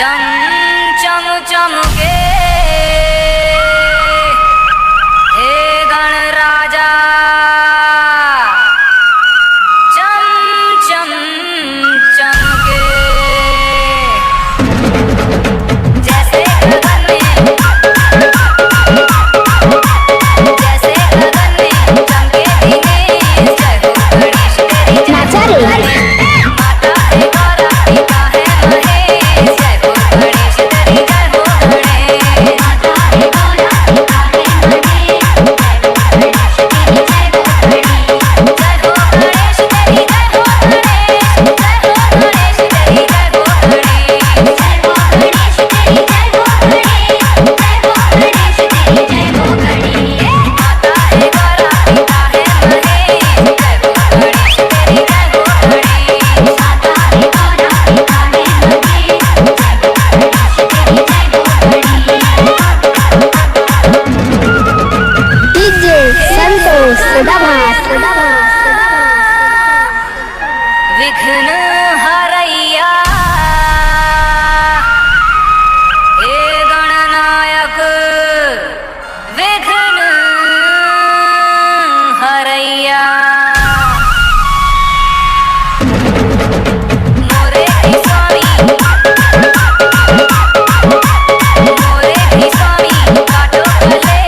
चम चम चमके हे गण राजा, चम चम चमके जैसे गगन में, जैसे गगन में चमके दिनेश। जय हो गणेश तेरी जय हो माता है गौरा पिता है महेश। जय हो गणेश तेरी जय हो गणेश माता है गौरा पिता है महेश। जय हो गणेश तेरी जय हो गणेश। जय हो गणेश तेरी जय हो गणेश। जय हो गणेश तेरी जय हो गणेश। जय हो गणेश तेरी जय हो गणेश माता है गौरा पिता है महेश। जय हो गणेश तेरी जय हो गणेश माता है गौरा पिता है महेश। जय हो गणेश तेरी जय हो गणेश। डीजे संतोष सदाभास विघ्न हरैया हे गणनायक, विघ्न हरैया मोरे भी स्वामी, मोरे भी स्वामी काटो भले।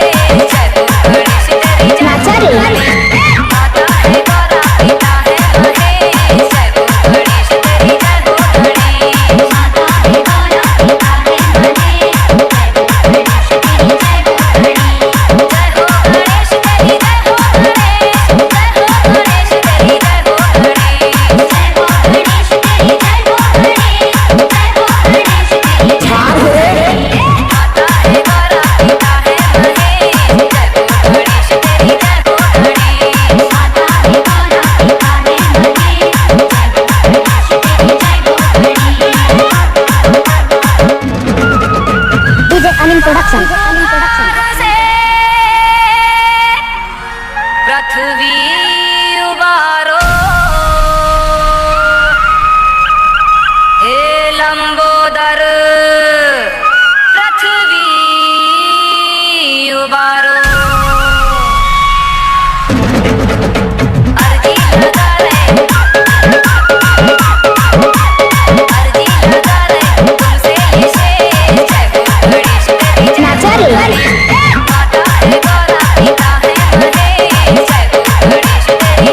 जय हो गणेश तेरी जय हो गणेश माता है गौरा पिता है महेश। जय हो गणेश तेरी जय हो गणेश माता है गौरा पिता है महेश। जय हो गणेश तेरी जय हो गणेश। जय हो गणेश तेरी जय हो गणेश। जय हो गणेश तेरी जय हो गणेश। जय हो गणेश तेरी जय हो गणेश। जय हो गणेश तेरी जय हो गणेश माता है गौरा पिता है महेश। जय हो गणेश तेरी जय हो गणेश माता है गौरा पिता है महेश। जय हो गणेश तेरी जय हो गणेश। डीजे अनिल प्रोडक्शन से पृथ्वी उबारो